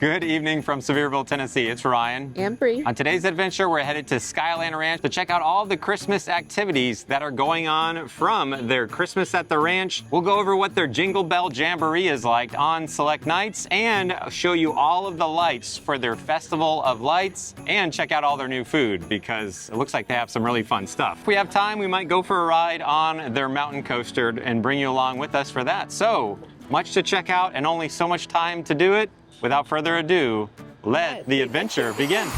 Good evening from Sevierville, Tennessee. It's Ryan. And Brie. On today's adventure, we're headed to SkyLand Ranch to check out all the Christmas activities that are going on from their Christmas at the ranch. We'll go over what their Jingle Bell Jamboree is like on select nights and show you all of the lights for their Festival of Lights and check out all their new food because it looks like they have some really fun stuff. If we have time, we might go for a ride on their mountain coaster and bring you along with us for that. So much to check out and only so much time to do it. Without further ado, let the adventure begin.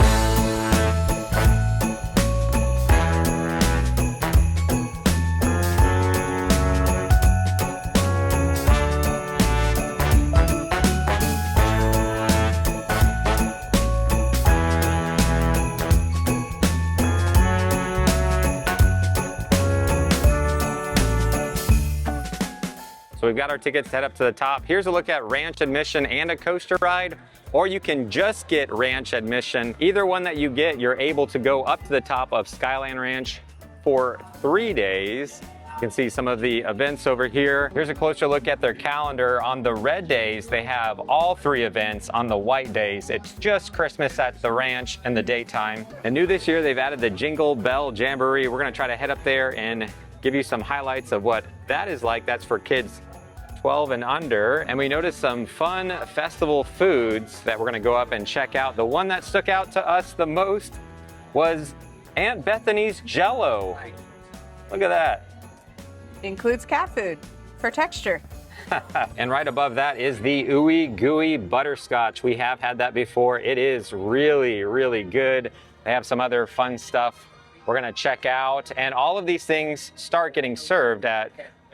So we've got our tickets set up to the top. Here's a look at ranch admission and a coaster ride, or you can just get ranch admission. Either one that you get, you're able to go up to the top of SkyLand Ranch for 3 days. You can see some of the events over here. Here's a closer look at their calendar. On the red days, they have all 3 events. On the white days, it's just Christmas at the ranch in the daytime. And new this year, they've added the Jingle Bell Jamboree. We're gonna try to head up there and give you some highlights of what that is like. That's for kids 12 and under, and we noticed some fun festival foods that we're gonna go up and check out. The one that stuck out to us the most was Aunt Bethany's Jello. Look at that. Includes cat food for texture. And right above that is the Ooey Gooey Butterscotch. We have had that before. It is really, really good. They have some other fun stuff we're gonna check out, and all of these things start getting served at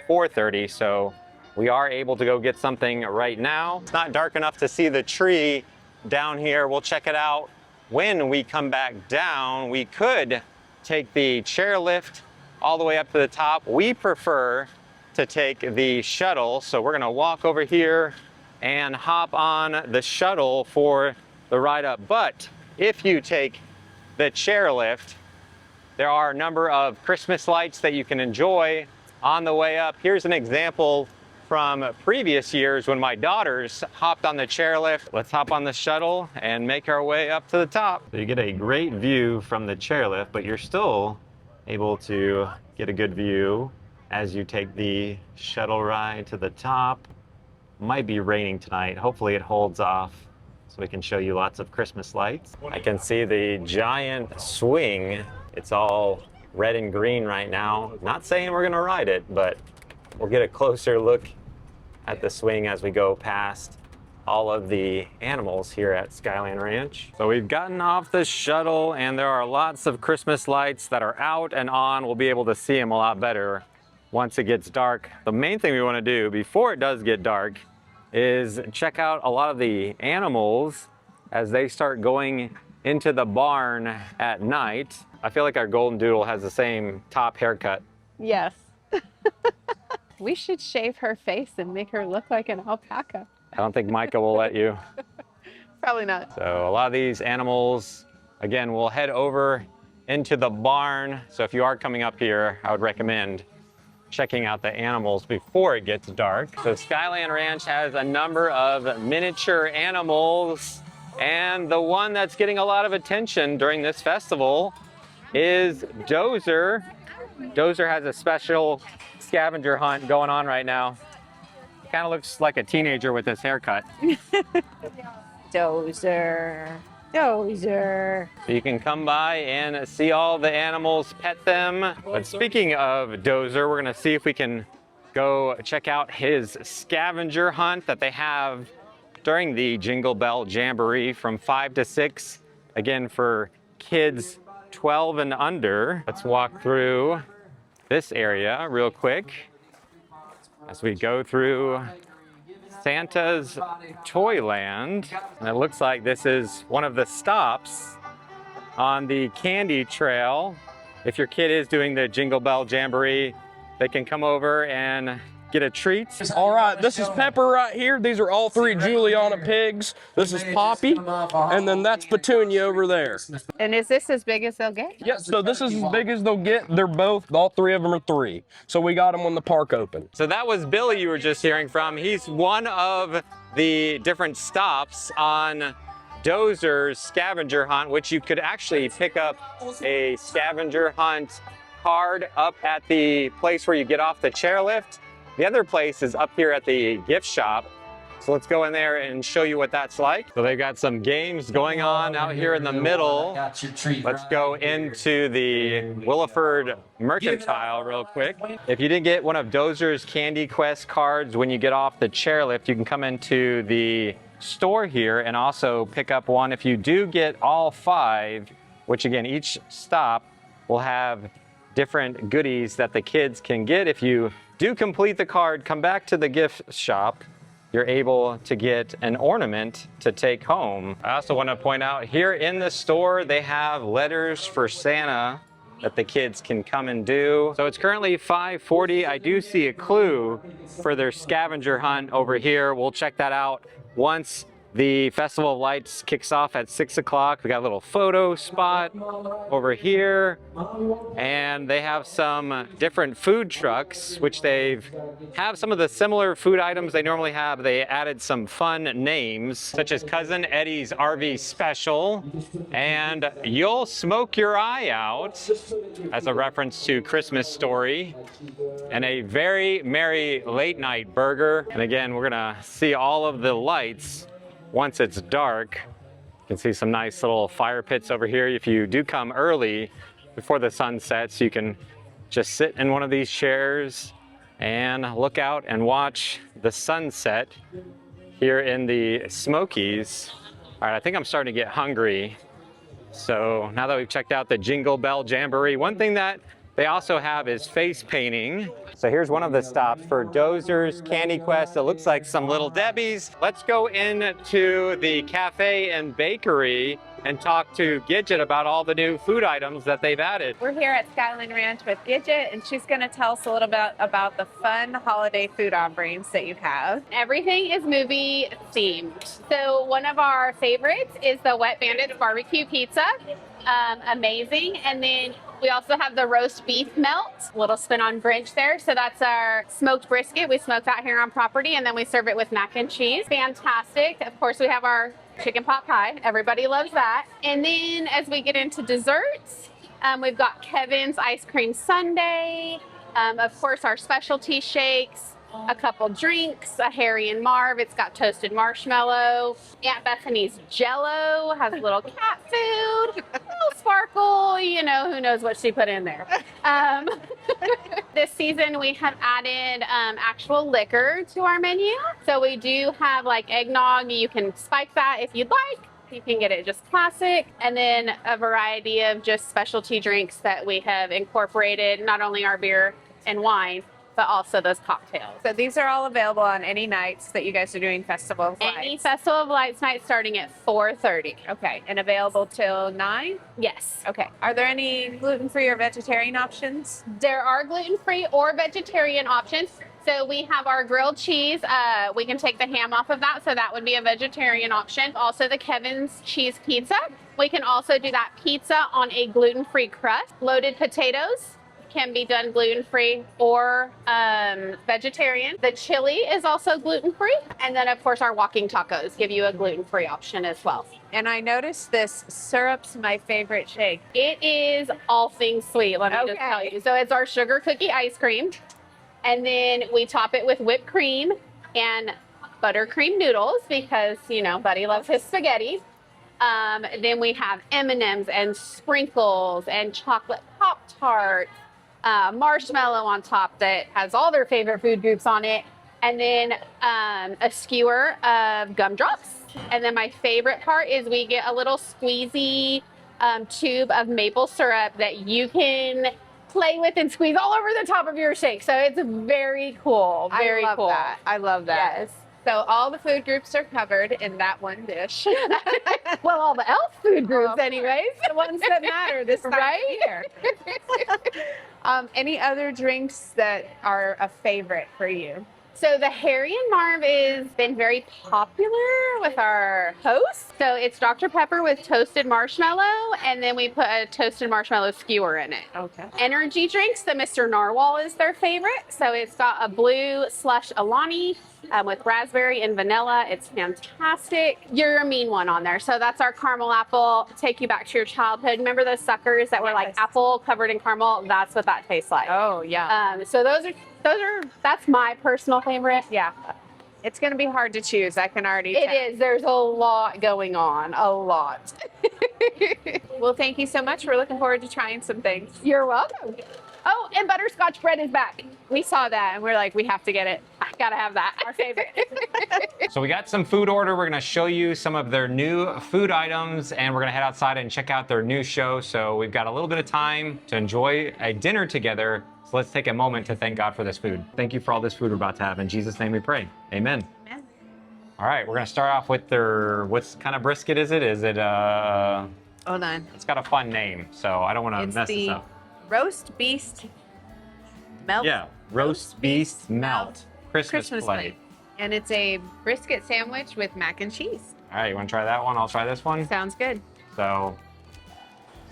4:30, so we are able to go get something right now. It's not dark enough to see the tree down here. We'll check it out when we come back down. We could take the chairlift all the way up to the top. We prefer to take the shuttle, so we're gonna walk over here and hop on the shuttle for the ride up. But if you take the chairlift, there are a number of Christmas lights that you can enjoy on the way up. Here's an example from previous years when my daughters hopped on the chairlift. Let's hop on the shuttle and make our way up to the top. So you get a great view from the chairlift, but you're still able to get a good view as you take the shuttle ride to the top. Might be raining tonight. Hopefully it holds off so we can show you lots of Christmas lights. I can see the giant swing. It's all red and green right now. Not saying we're gonna ride it, but we'll get a closer look at the swing as we go past all of the animals here at SkyLand Ranch. So we've gotten off the shuttle and there are lots of Christmas lights that are out and on. We'll be able to see them a lot better once it gets dark. The main thing we want to do before it does get dark is check out a lot of the animals as they start going into the barn at night. I feel like our golden doodle has the same top haircut. Yes. We should shave her face and make her look like an alpaca. I don't think Micah will let you. Probably not. So a lot of these animals, again, we'll head over into the barn. So if you are coming up here, I would recommend checking out the animals before it gets dark. So SkyLand Ranch has a number of miniature animals, and the one that's getting a lot of attention during this festival is Dozer. Dozer has a special scavenger hunt going on right now. Kind of looks like a teenager with his haircut. Dozer. Dozer. So you can come by and see all the animals, pet them. But speaking of Dozer, we're gonna see if we can go check out his scavenger hunt that they have during the Jingle Bell Jamboree from 5 to 6. Again, for kids 12 and under. Let's walk through this area real quick as we go through Santa's Toyland. And it looks like this is one of the stops on the candy trail. If your kid is doing the Jingle Bell Jamboree, they can come over and get a treat. All right, this is Pepper right here. These are all 3 Juliana pigs. This is Poppy, and then that's Petunia over there. And is this as big as they'll get? Yeah, so this is as big as they'll get. They're both, all 3 of them are 3. So we got them when the park opened. So that was Billy you were just hearing from. He's one of the different stops on Dozer's scavenger hunt, which you could actually pick up a scavenger hunt card up at the place where you get off the chairlift. The other place is up here at the gift shop. So let's go in there and show you what that's like. So they've got some games going on out here in the middle. Let's go into the Williford Mercantile real quick. If you didn't get one of Dozer's Candy Quest cards when you get off the chairlift, you can come into the store here and also pick up one. If you do get all 5, which again, each stop will have different goodies that the kids can get. If you do complete the card, come back to the gift shop, you're able to get an ornament to take home. I also want to point out here in the store, they have letters for Santa that the kids can come and do. So it's currently 5:40. I do see a clue for their scavenger hunt over here. We'll check that out once the Festival of Lights kicks off at 6 o'clock. We got a little photo spot over here, and they have some different food trucks, which have some of the similar food items they normally have. They added some fun names, such as Cousin Eddie's RV Special, and You'll Smoke Your Eye Out, as a reference to Christmas Story, and a Very Merry Late Night Burger. And again, we're gonna see all of the lights once it's dark. You can see some nice little fire pits over here. If you do come early before the sun sets, you can just sit in one of these chairs and look out and watch the sunset here in the Smokies. All right, I think I'm starting to get hungry. So now that we've checked out the Jingle Bell Jamboree, one thing that they also have is face painting. So here's one of the stops for Dozer's Candy Quest. It looks like some Little Debbie's. Let's go into the cafe and bakery and talk to Gidget about all the new food items that they've added. We're here at SkyLand Ranch with Gidget, and she's going to tell us a little bit about the fun holiday food offerings that you have. Everything is movie themed. So one of our favorites is the Wet Bandits barbecue pizza. Amazing. And then we also have the roast beef melt, a little spin on Grinch there. So that's our smoked brisket. We smoke that here on property, and then we serve it with mac and cheese. Fantastic. Of course, we have our chicken pot pie. Everybody loves that. And then as we get into desserts, we've got Kevin's ice cream sundae. Of course, our specialty shakes, a couple drinks, a Harry and Marv. It's got toasted marshmallow. Aunt Bethany's Jello has a little cat food, a little sparkle. You know, who knows what she put in there. This season we have added actual liquor to our menu. So we do have like eggnog. You can spike that if you'd like. You can get it just classic, and then a variety of just specialty drinks that we have incorporated, not only our beer and wine, but also those cocktails. So these are all available on any nights that you guys are doing Festival of Lights? Any Festival of Lights night starting at 4:30. Okay, and available till 9? Yes. Okay. Are there any gluten-free or vegetarian options? There are gluten-free or vegetarian options. So we have our grilled cheese. We can take the ham off of that, so that would be a vegetarian option. Also the Kevin's cheese pizza. We can also do that pizza on a gluten-free crust. Loaded potatoes can be done gluten-free or vegetarian. The chili is also gluten-free. And then of course our walking tacos give you a gluten-free option as well. And I noticed this syrup's my favorite shake. It is all things sweet, let me just tell you. So it's our sugar cookie ice cream. And then we top it with whipped cream and buttercream noodles because, you know, Buddy loves his spaghetti. Then we have M&Ms and sprinkles and chocolate Pop-Tarts. Marshmallow on top that has all their favorite food groups on it, and then a skewer of gumdrops. And then my favorite part is we get a little squeezy tube of maple syrup that you can play with and squeeze all over the top of your shake. So it's very cool. Very cool. I love that. Yes. So all the food groups are covered in that one dish. Well, all the elf food groups, anyways. The ones that matter this time Right? of year. Any other drinks that are a favorite for you? So the Harry and Marv has been very popular with our hosts. So it's Dr. Pepper with toasted marshmallow, and then we put a toasted marshmallow skewer in it. Okay. Energy drinks, the Mr. Narwhal is their favorite. So it's got a blue slush Alani with raspberry and vanilla. It's fantastic. You're a mean one on there. So that's our caramel apple. Take you back to your childhood. Remember those suckers that were like apple covered in caramel? That's what that tastes like. Oh, yeah. So that's my personal favorite. Yeah. It's going to be hard to choose. I can already It tell. is. There's a lot going on. A lot. Well, thank you so much. We're looking forward to trying some things. You're welcome. Oh, and butterscotch bread is back. We saw that and we're like, we have to get it. I gotta have that. Our favorite. So we got some food order. We're gonna show you some of their new food items, and we're gonna head outside and check out their new show. So we've got a little bit of time to enjoy a dinner together. So let's take a moment to thank God for this food. Thank you for all this food we're about to have. In Jesus' name we pray. Amen. Amen. All right, we're gonna start off with their, what kind of brisket is it? Is it, Hold on. it's got a fun name, so I don't wanna It's mess this the up. roast beast melt. Yeah, roast beast melt. Christmas plate. And it's a brisket sandwich with mac and cheese. All right, you wanna try that one? I'll try this one. Sounds good. So,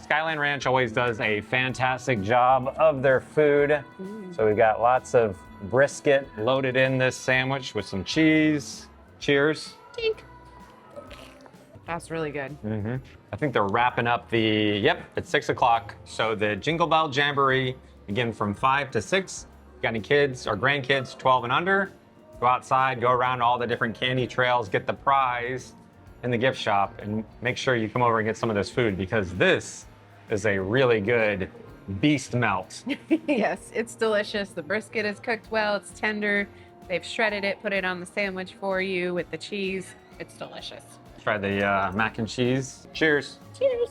SkyLand Ranch always does a fantastic job of their food. So we've got lots of brisket loaded in this sandwich with some cheese. Cheers. Tink. That's really good. I think they're wrapping up it's 6 o'clock. So the Jingle Bell Jamboree, again from 5 to 6. Got any kids or grandkids 12 and under? Go outside, go around all the different candy trails, get the prize in the gift shop, and make sure you come over and get some of this food, because this is a really good beast melt. Yes, it's delicious. The brisket is cooked well. It's tender. They've shredded it, put it on the sandwich for you with the cheese. It's delicious. Try the mac and cheese. Cheers. Cheers.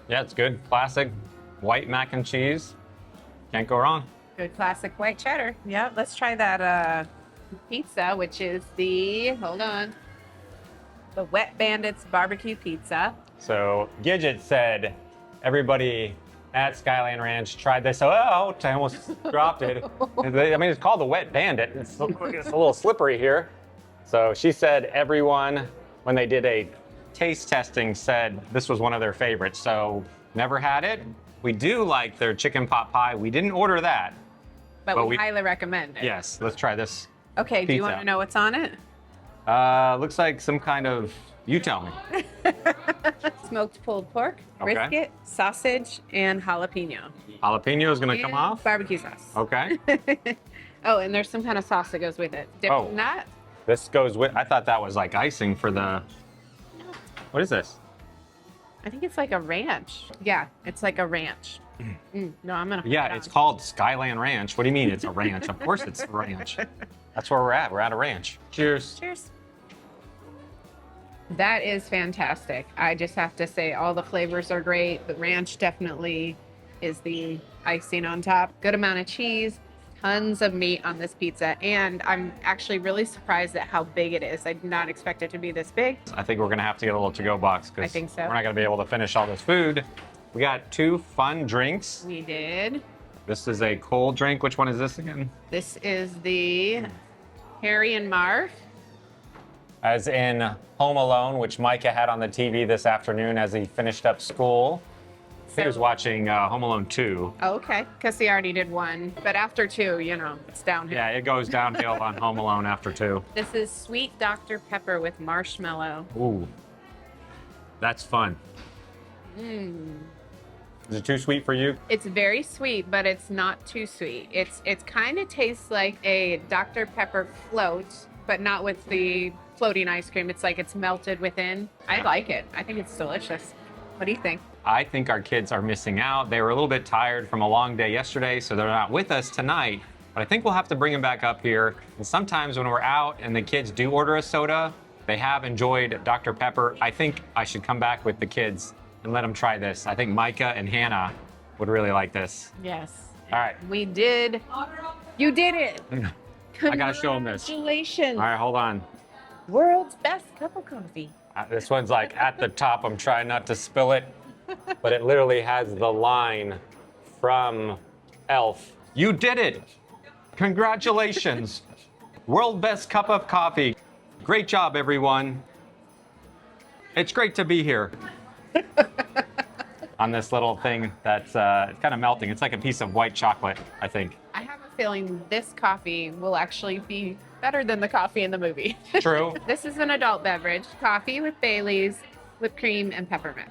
Yeah, it's good. Classic white mac and cheese. Can't go wrong. Good classic white cheddar. Yeah, let's try that pizza, which is the Wet Bandits barbecue pizza. So Gidget said everybody at SkyLand Ranch tried this. I almost dropped it. I mean, it's called the Wet Bandit. It's a little slippery here. So she said everyone, when they did a taste testing, said this was one of their favorites. So never had it. We do like their chicken pot pie. We didn't order that. But we highly recommend it. Yes, let's try this. Okay, do you want pizza. to know what's on it? Looks like some kind of, you tell me. Smoked pulled pork, Okay. brisket, sausage, and jalapeno. Jalapeno is gonna come And off. barbecue sauce. Okay. Oh, and there's some kind of sauce that goes with it. Dip Oh. in that. This goes with, I thought that was like icing for the, what is this? I think it's like a ranch. Yeah, it's like a ranch. No, I'm gonna. Yeah, it's called SkyLand Ranch. What do you mean it's a ranch? Of course it's a ranch. That's where we're at. We're at a ranch. Cheers. Cheers. That is fantastic. I just have to say, all the flavors are great. The ranch definitely is the icing on top. Good amount of cheese, tons of meat on this pizza, and I'm actually really surprised at how big it is. I did not expect it to be this big. I think we're gonna have to get a little to-go box, I because think so. we're not gonna be able to finish all this food. We got 2 fun drinks. We did. This is a cold drink. Which one is this again? This is the Harry and Marv. As in Home Alone, which Micah had on the TV this afternoon as he finished up school. He was watching Home Alone 2. Oh, okay, because he already did 1. But after 2, it's downhill. Yeah, it goes downhill on Home Alone after 2. This is sweet Dr. Pepper with marshmallow. Ooh, that's fun. Is it too sweet for you? It's very sweet, but it's not too sweet. It's kind of tastes like a Dr. Pepper float, but not with the floating ice cream. It's like it's melted within. I like it. I think it's delicious. What do you think? I think our kids are missing out. They were a little bit tired from a long day yesterday, so they're not with us tonight. But I think we'll have to bring them back up here. And sometimes when we're out and the kids do order a soda, they have enjoyed Dr. Pepper. I think I should come back with the kids and let them try this. I think Micah and Hannah would really like this. Yes. All right. We did. You did it. I gotta show them this. Congratulations. All right, hold on. World's best cup of coffee. This one's like at the top. I'm trying not to spill it, but it literally has the line from Elf. You did it! Congratulations! World best cup of coffee. Great job, everyone. It's great to be here. On this little thing that's it's kind of melting. It's like a piece of white chocolate, I think. I have a feeling this coffee will actually be better than the coffee in the movie. True. This is an adult beverage, coffee with Bailey's, whipped cream, and peppermint.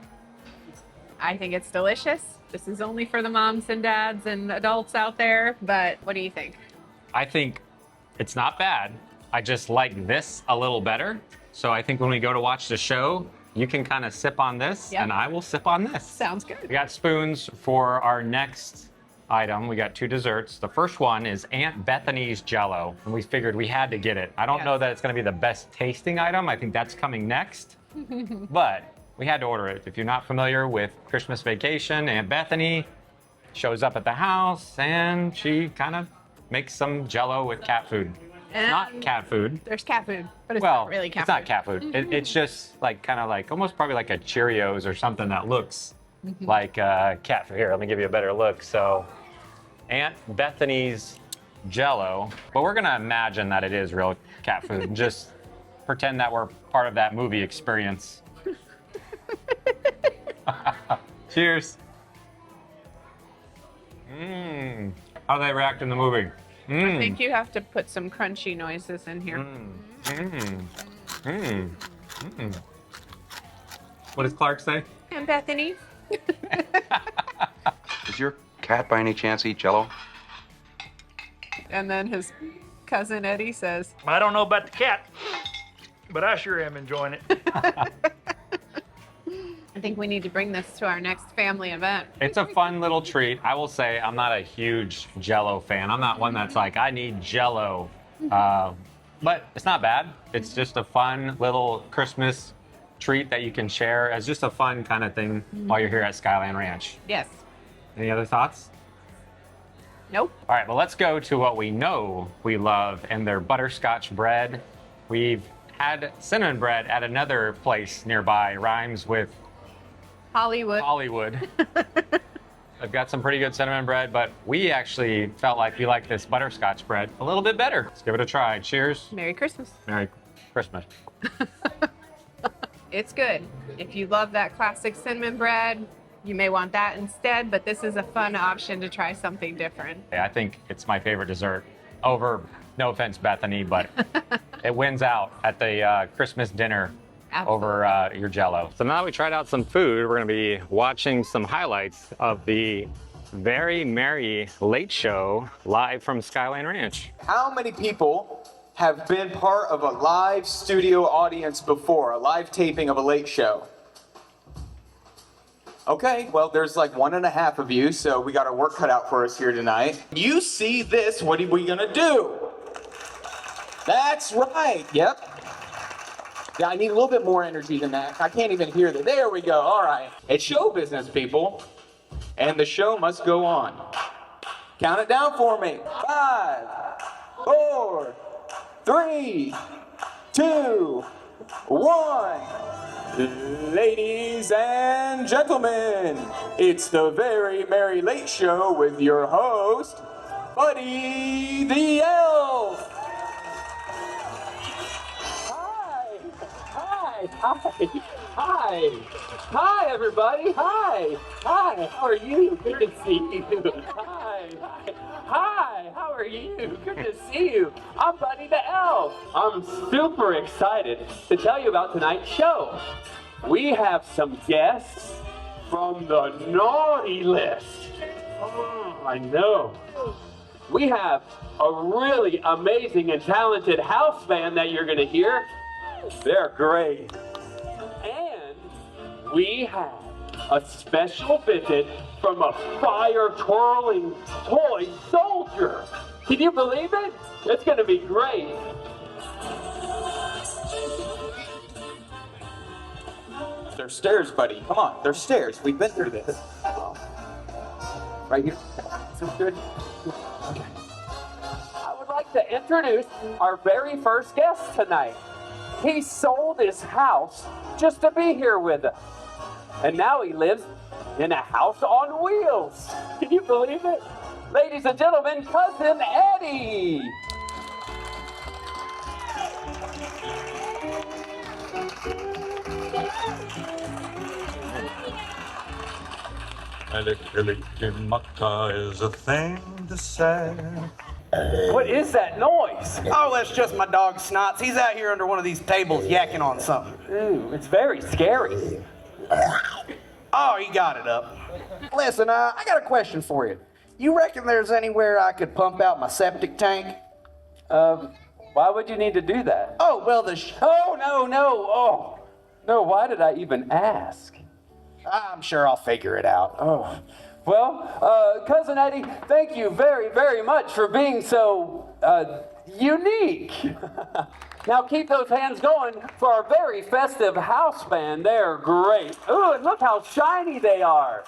I think it's delicious. This is only for the moms and dads and adults out there, but what do you think? I think it's not bad. I just like this a little better. So I think when we go to watch the show, you can kind of sip on this, Yep. and I will sip on this. Sounds good. We got spoons for our next item. We got 2 desserts. The first one is Aunt Bethany's Jello, and we figured we had to get it. I don't Yes. know that it's going to be the best tasting item. I think that's coming next, but we had to order it. If you're not familiar with Christmas Vacation, Aunt Bethany shows up at the house, and she kind of makes some Jello with cat food. It's not And cat food. There's cat food, but it's Well, not really cat it's not food. cat food. It's just like kind of like almost probably like a Cheerios or something that looks like cat food. Here, let me give you a better look. So, Aunt Bethany's Jello, but we're gonna imagine that it is real cat food and just pretend that we're part of that movie experience. Cheers. How do they react in the movie? I think you have to put some crunchy noises in here. What does Clark say? And Bethany, Does your cat by any chance eat Jello? and then his cousin Eddie says, I don't know about the cat, but I sure am enjoying it. I think we need to bring this to our next family event. It's a fun little treat. I will say I'm not a huge Jello fan. I'm not one that's like, I need Jello. But it's not bad. It's just a fun little Christmas treat that you can share as just a fun kind of thing while you're here at SkyLand Ranch. Yes. Any other thoughts? Nope. All right, well, let's go to what we know we love, and their butterscotch bread. We've had cinnamon bread at another place nearby, rhymes with Hollywood. They've got some pretty good cinnamon bread, but we actually felt like we like this butterscotch bread a little bit better. Let's give it a try. Cheers. Merry Christmas. Merry Christmas. It's good. If you love that classic cinnamon bread, you may want that instead, but this is a fun option to try something different. I think it's my favorite dessert over, no offense, Bethany, but it wins out at the Christmas dinner over your Jello. So now that we tried out some food, we're going to be watching some highlights of the Very Merry Late Show live from SkyLand Ranch. How many people have been part of a live studio audience before, a live taping of a late show? Okay, well, there's like 1.5 of you, so we got our work cut out for us here tonight. You see this, what are we gonna do? That's right, yep. Yeah, I need a little bit more energy than that. I can't even hear that. There we go, all right. It's show business, people, and the show must go on. Count it down for me. 5, 4, 3, 2, 1. Ladies and gentlemen, it's the Very Merry Late Show with your host, Buddy the Elf. Hi, everybody. Hi, how are you? Good to see you. Hi, how are you? Good to see you. I'm Buddy the Elf. I'm super excited to tell you about tonight's show. We have some guests from the naughty list. Oh, I know. We have a really amazing and talented house band that you're going to hear. They're great. And we have a special visit from a fire twirling toy soldier. Can you believe it? It's going to be great. There's stairs, buddy. Come on, there's stairs. We've been through this. Right here. Sounds good. Okay. I would like like to introduce our very first guest tonight. He sold his house just to be here with us. And now he lives in a house on wheels. Can you believe it? Ladies and gentlemen, Cousin Eddie. Is a thing to say. What is that noise? Oh, that's just my dog Snots. He's out here under one of these tables yakking on something. Ooh, it's very scary. Oh, he got it up. Listen, I got a question for you. You reckon there's anywhere I could pump out my septic tank? Why would you need to do that? Oh, well, Oh, no. Oh, no, why did I even ask? I'm sure I'll figure it out. Oh, well, Cousin Eddie, thank you very, very much for being so, unique. Now keep those hands going for our very festive house band. They're great. Ooh, and look how shiny they are.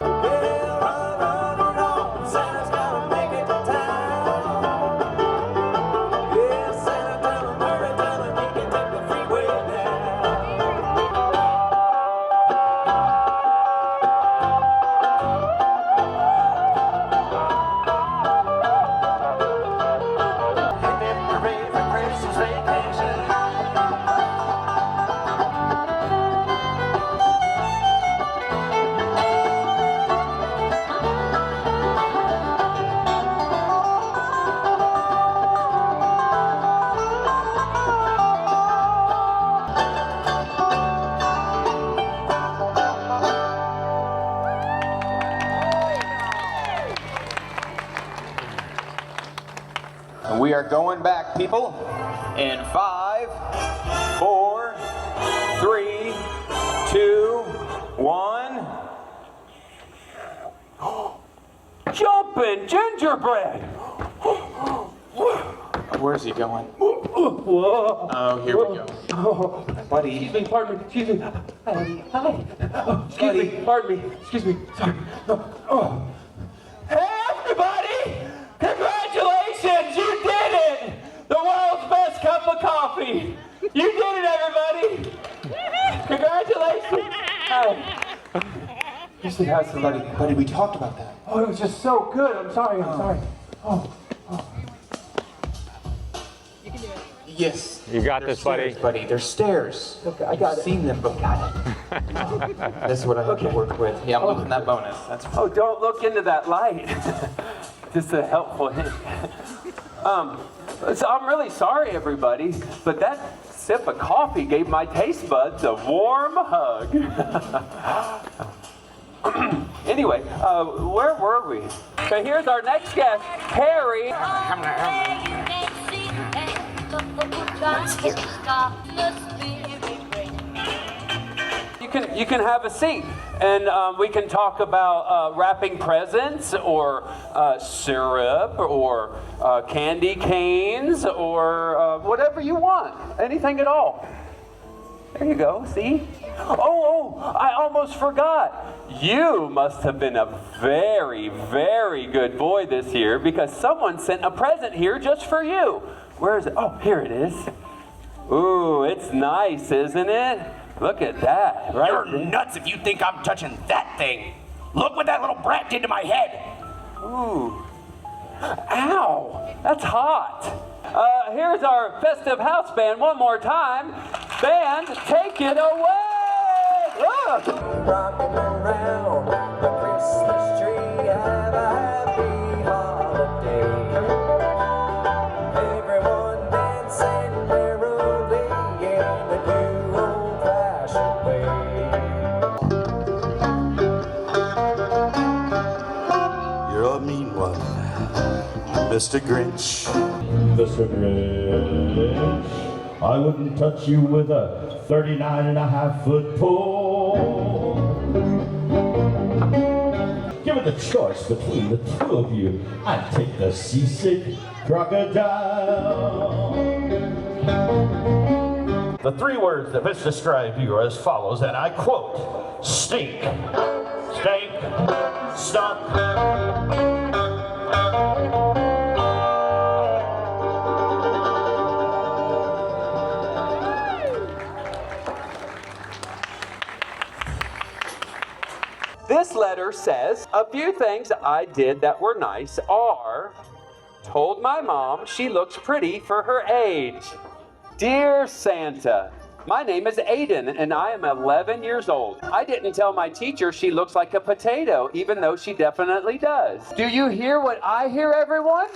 We are going back, people, in 5, 4, 3, 2, 1. Jumping gingerbread. Where's he going? Whoa. Oh, here we go. Oh, Buddy. Excuse me, pardon me, excuse me. Hi. Oh, excuse me, pardon me, excuse me. Sorry. Oh. Hey, everybody! Congratulations, you did it! The world's best cup of coffee. You did it, everybody. Congratulations. Hi. You said hi, somebody. Buddy, we talked about that. Oh, it was just so good. I'm sorry. Oh. Yes. You got this, buddy. Buddy, there's stairs. Okay, I got it. I've seen them, but got it. This is what I have to work with. Yeah, I'm losing that bonus. That's Oh, don't look into that light. Just a helpful hint. So I'm really sorry, everybody, but that sip of coffee gave my taste buds a warm hug. Anyway, where were we? So here's our next guest, Harry. You can have a seat, and we can talk about wrapping presents, or syrup, or candy canes, or whatever you want. Anything at all. There you go. See? Oh, I almost forgot. You must have been a very, very good boy this year, because someone sent a present here just for you. Where is it? Oh, here it is. Ooh, it's nice, isn't it? Look at that. Right You're there. nuts if you think I'm touching that thing. Look what that little brat did to my head. Ooh. Ow, that's hot. Here's our festive house band one more time. Band, take it away. Look. Rocking around the Christmas tree, have a happy holiday. Everyone dancing merrily in the new old-fashioned way. You're a mean one, Mr. Grinch. Mr. Grinch, I wouldn't touch you with a 39.5-foot pole. Given the choice between the two of you, I'd take the seasick crocodile. The 3 words that best describe you are as follows, and I quote: stink, stank, stunk. This letter says, a few things I did that were nice are, told my mom she looks pretty for her age. Dear Santa, my name is Aiden and I am 11 years old. I didn't tell my teacher she looks like a potato, even though she definitely does. Do you hear what I hear, everyone?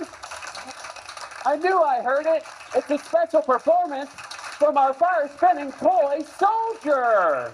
I knew I heard it. It's a special performance from our fire-spinning toy soldier.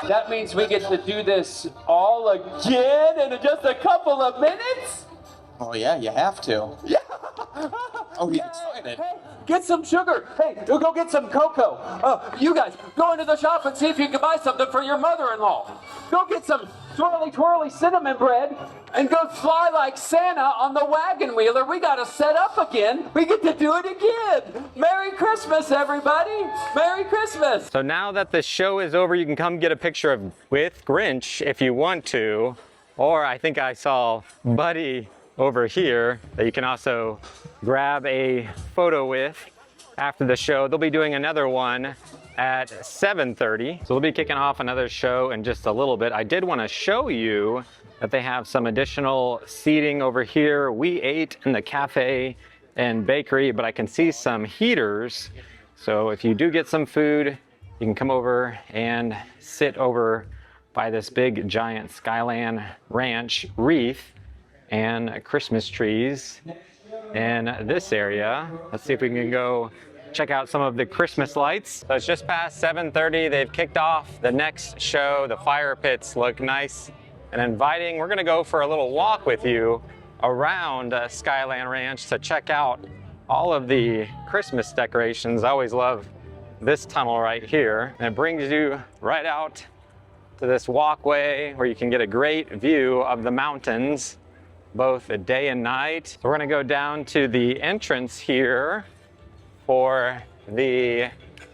That means we get to do this all again in just a couple of minutes? Oh yeah, you have to. Yeah. Oh, he's excited. Hey, get some sugar. Hey, we'll go get some cocoa. You guys, go into the shop and see if you can buy something for your mother-in-law. Go get some twirly cinnamon bread and go fly like Santa on the wagon wheeler. We got to set up again. We get to do it again. Merry Christmas, everybody. Merry Christmas. So now that the show is over, you can come get a picture with Grinch if you want to. Or I think I saw Buddy over here that you can also grab a photo with after the show. They'll be doing another one at 7:30. So they'll be kicking off another show in just a little bit. I did want to show you that they have some additional seating over here. We ate in the cafe and bakery, but I can see some heaters. So if you do get some food, you can come over and sit over by this big giant SkyLand Ranch wreath and Christmas trees in this area. Let's see if we can go check out some of the Christmas lights. So it's just past 7:30. They've kicked off the next show. The fire pits look nice and inviting. We're gonna go for a little walk with you around SkyLand Ranch to check out all of the Christmas decorations. I always love this tunnel right here. And it brings you right out to this walkway where you can get a great view of the mountains, both day and night. So we're gonna go down to the entrance here for the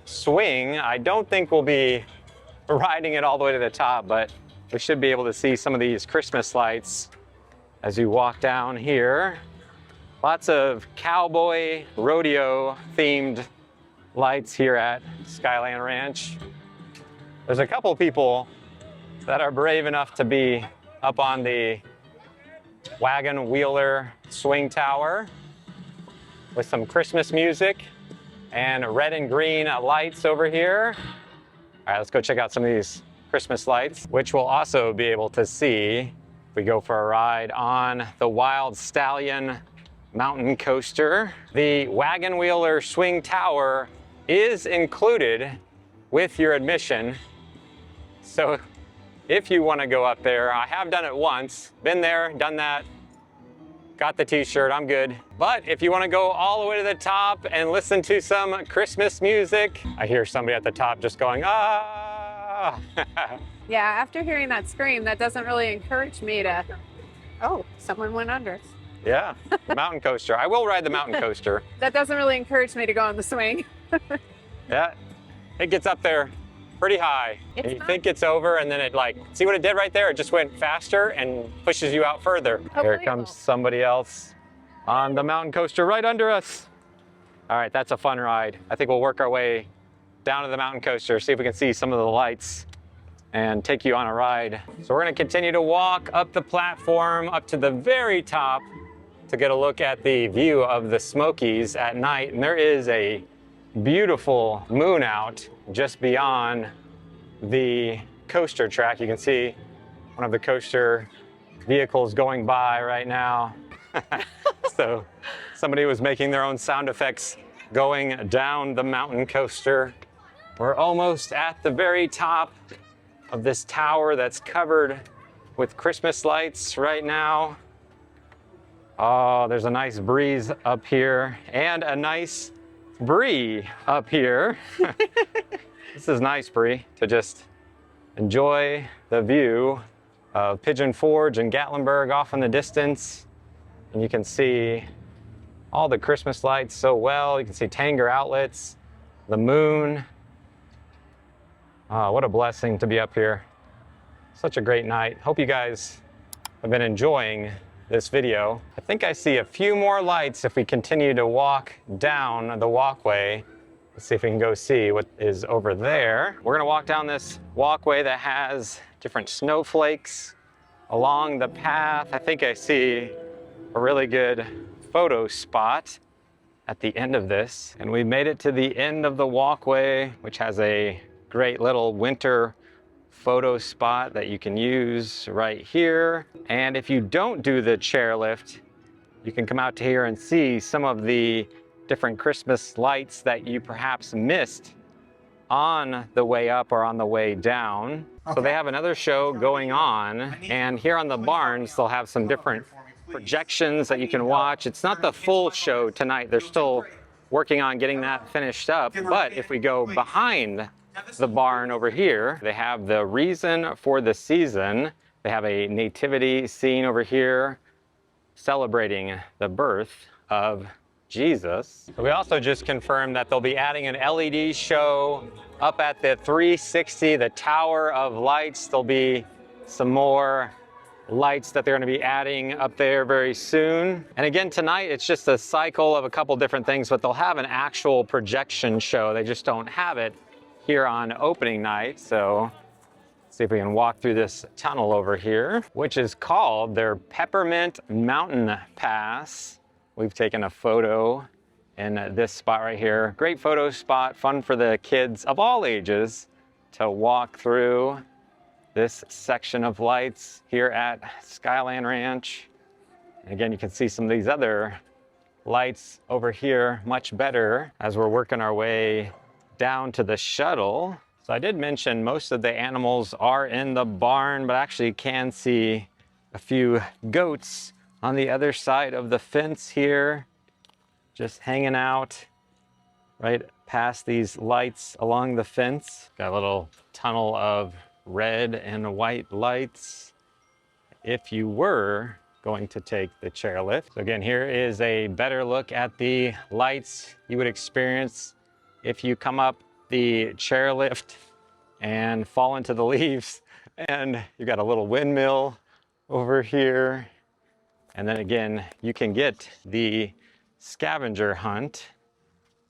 swing. I don't think we'll be riding it all the way to the top, but we should be able to see some of these Christmas lights as you walk down here. Lots of cowboy rodeo themed lights here at SkyLand Ranch. There's a couple people that are brave enough to be up on the wagon wheeler swing tower with some Christmas music and red and green lights over here. All right, let's go check out some of these Christmas lights, which we'll also be able to see if we go for a ride on the Wild Stallion mountain coaster. The wagon wheeler swing tower is included with your admission. So if you want to go up there, I have done it once, been there, done that, got the t-shirt, I'm good. But if you want to go all the way to the top and listen to some Christmas music, I hear somebody at the top just going, ah. Yeah, after hearing that scream, that doesn't really encourage me to, oh, someone went under. Yeah, the mountain coaster. I will ride the mountain coaster. That doesn't really encourage me to go on the swing. Yeah, it gets up there pretty high. It's You think it's over, and then it like, see what it did right there? It just went faster and pushes you out further. Here comes somebody else on the mountain coaster right under us. All right, that's a fun ride. I think we'll work our way down to the mountain coaster, see if we can see some of the lights and take you on a ride. So we're gonna continue to walk up the platform up to the very top to get a look at the view of the Smokies at night. And there is a beautiful moon out just beyond the coaster track. You can see one of the coaster vehicles going by right now. So somebody was making their own sound effects going down the mountain coaster. We're almost at the very top of this tower that's covered with Christmas lights right now. Oh, there's a nice breeze up here and a nice Brie up here. This is nice, Brie, to just enjoy the view of Pigeon Forge and Gatlinburg off in the distance. And you can see all the Christmas lights so well. You can see Tanger outlets, the moon. Oh, what a blessing to be up here. Such a great night. Hope you guys have been enjoying this video. I think I see a few more lights if we continue to walk down the walkway. Let's see if we can go see what is over there. We're gonna walk down this walkway that has different snowflakes along the path. I think I see a really good photo spot at the end of this. And we made it to the end of the walkway, which has a great little winter photo spot that you can use right here. And if you don't do the chairlift, you can come out to here and see some of the different Christmas lights that you perhaps missed on the way up or on the way down. Okay. So they have another show going on, and here on the barns, they'll have some different projections that you can watch. It's not the full show tonight. They're still working on getting that finished up. But if we go behind the barn over here, they have the reason for the season. They have a nativity scene over here celebrating the birth of Jesus. We also just confirmed that they'll be adding an LED show up at the 360, the Tower of Lights. There'll be some more lights that they're going to be adding up there very soon. And again, tonight it's just a cycle of a couple different things, but they'll have an actual projection show. They just don't have it here on opening night. So let's see if we can walk through this tunnel over here, which is called their Peppermint Mountain Pass. We've taken a photo in this spot right here. Great photo spot, fun for the kids of all ages to walk through this section of lights here at SkyLand Ranch. And again, you can see some of these other lights over here much better as we're working our way down to the shuttle. So I did mention most of the animals are in the barn, but I actually can see a few goats on the other side of the fence here, just hanging out right past these lights along the fence. Got a little tunnel of red and white lights if you were going to take the chairlift. So again, here is a better look at the lights you would experience if you come up the chairlift and fall into the leaves. And you got a little windmill over here. And then again, you can get the scavenger hunt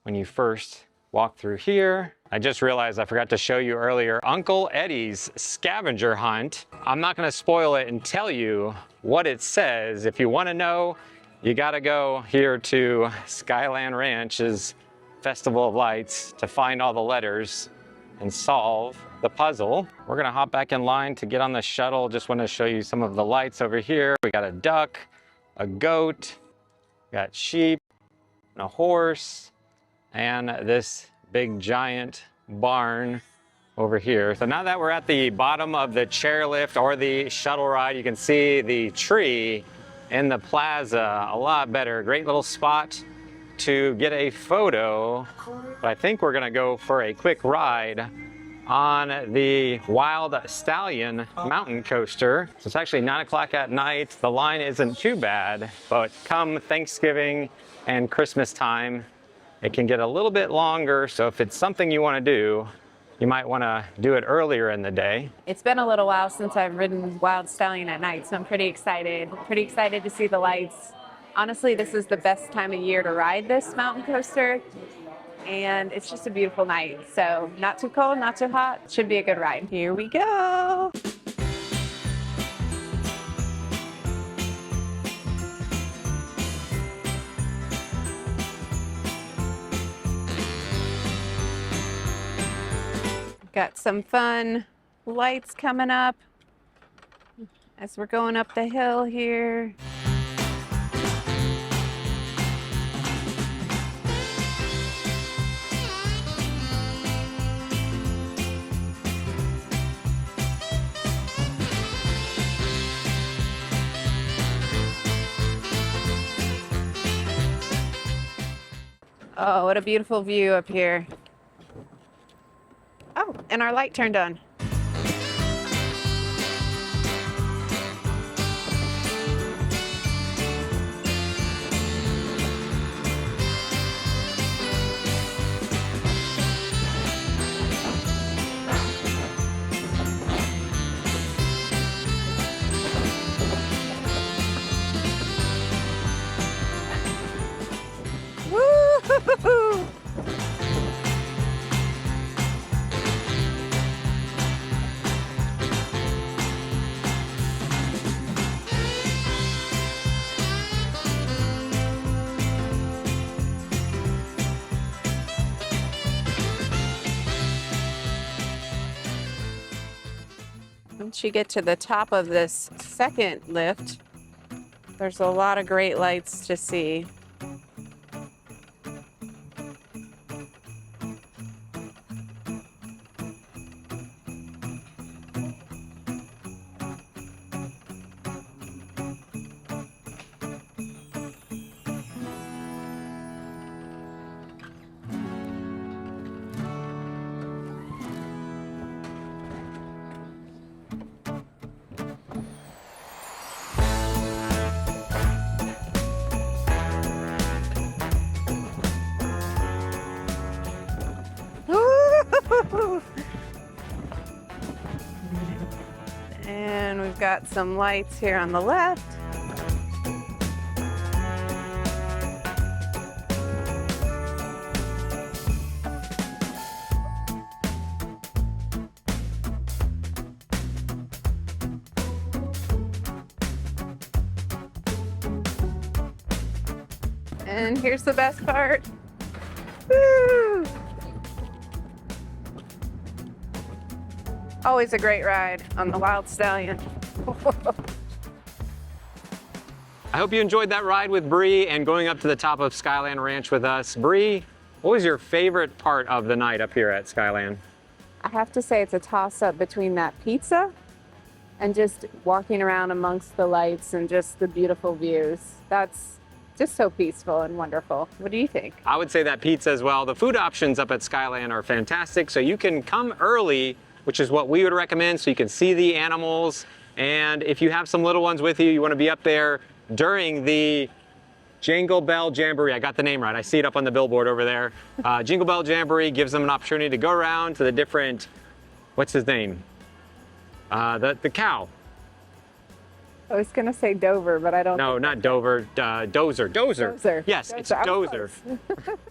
when you first walk through here. I just realized I forgot to show you earlier Uncle Eddie's scavenger hunt. I'm not gonna spoil it and tell you what it says. If you wanna know, you gotta go here to SkyLand Ranch's Festival of Lights to find all the letters and solve the puzzle. We're gonna hop back in line to get on the shuttle. Just wanna show you some of the lights over here. We got a duck, a goat, got sheep, and a horse, and this big giant barn over here. So now that we're at the bottom of the chairlift or the shuttle ride, you can see the tree in the plaza a lot better. Great little spot to get a photo. But I think we're gonna go for a quick ride on the Wild Stallion mountain coaster. So it's actually 9 o'clock at night. The line isn't too bad, but come Thanksgiving and Christmas time, it can get a little bit longer. So if it's something you want to do, you might want to do it earlier in the day. It's been a little while since I've ridden Wild Stallion at night, so I'm pretty excited. Pretty excited to see the lights. Honestly, this is the best time of year to ride this mountain coaster, and it's just a beautiful night. So not too cold, not too hot. Should be a good ride. Here we go. Got some fun lights coming up as we're going up the hill here. Oh, what a beautiful view up here. Oh, and our light turned on. Woo-hoo-hoo-hoo. Once you get to the top of this second lift, there's a lot of great lights to see. And we've got some lights here on the left. And here's the best part. Woo! Always a great ride on the Wild Stallion. I hope you enjoyed that ride with Brie and going up to the top of SkyLand Ranch with us. Brie, what was your favorite part of the night up here at SkyLand? I have to say it's a toss-up between that pizza and just walking around amongst the lights and just the beautiful views. That's just so peaceful and wonderful. What do you think? I would say that pizza as well. The food options up at SkyLand are fantastic, so you can come early, which is what we would recommend, so you can see the animals. And if you have some little ones with you, you want to be up there during the Jingle Bell Jamboree. I got the name right. I see it up on the billboard over there. Jingle Bell Jamboree gives them an opportunity to go around to the different, what's his name? The cow. I was gonna say Dover, but I don't. No, not Dover. Dozer. Dozer. Yes, it's Dozer.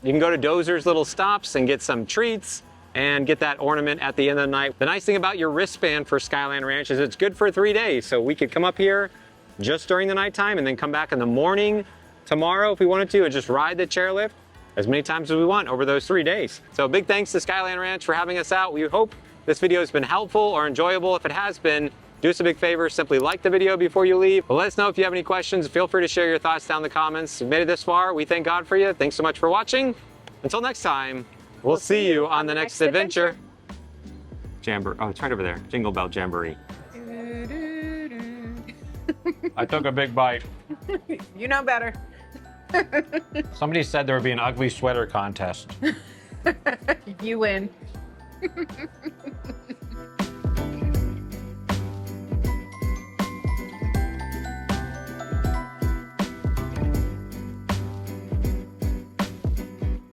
You can go to Dozer's little stops and get some treats and get that ornament at the end of the night. The nice thing about your wristband for SkyLand Ranch is it's good for 3 days. So we could come up here just during the nighttime and then come back in the morning tomorrow if we wanted to and just ride the chairlift as many times as we want over those 3 days. So big thanks to SkyLand Ranch for having us out. We hope this video has been helpful or enjoyable. If it has been, do us a big favor, simply like the video before you leave. But let us know if you have any questions. Feel free to share your thoughts down in the comments. If you've made it this far, we thank God for you. Thanks so much for watching. Until next time, we'll see you on the next adventure. Jamboree. Oh, it's right over there. Jingle Bell Jamboree. I took a big bite. You know better. Somebody said there would be an ugly sweater contest. You win.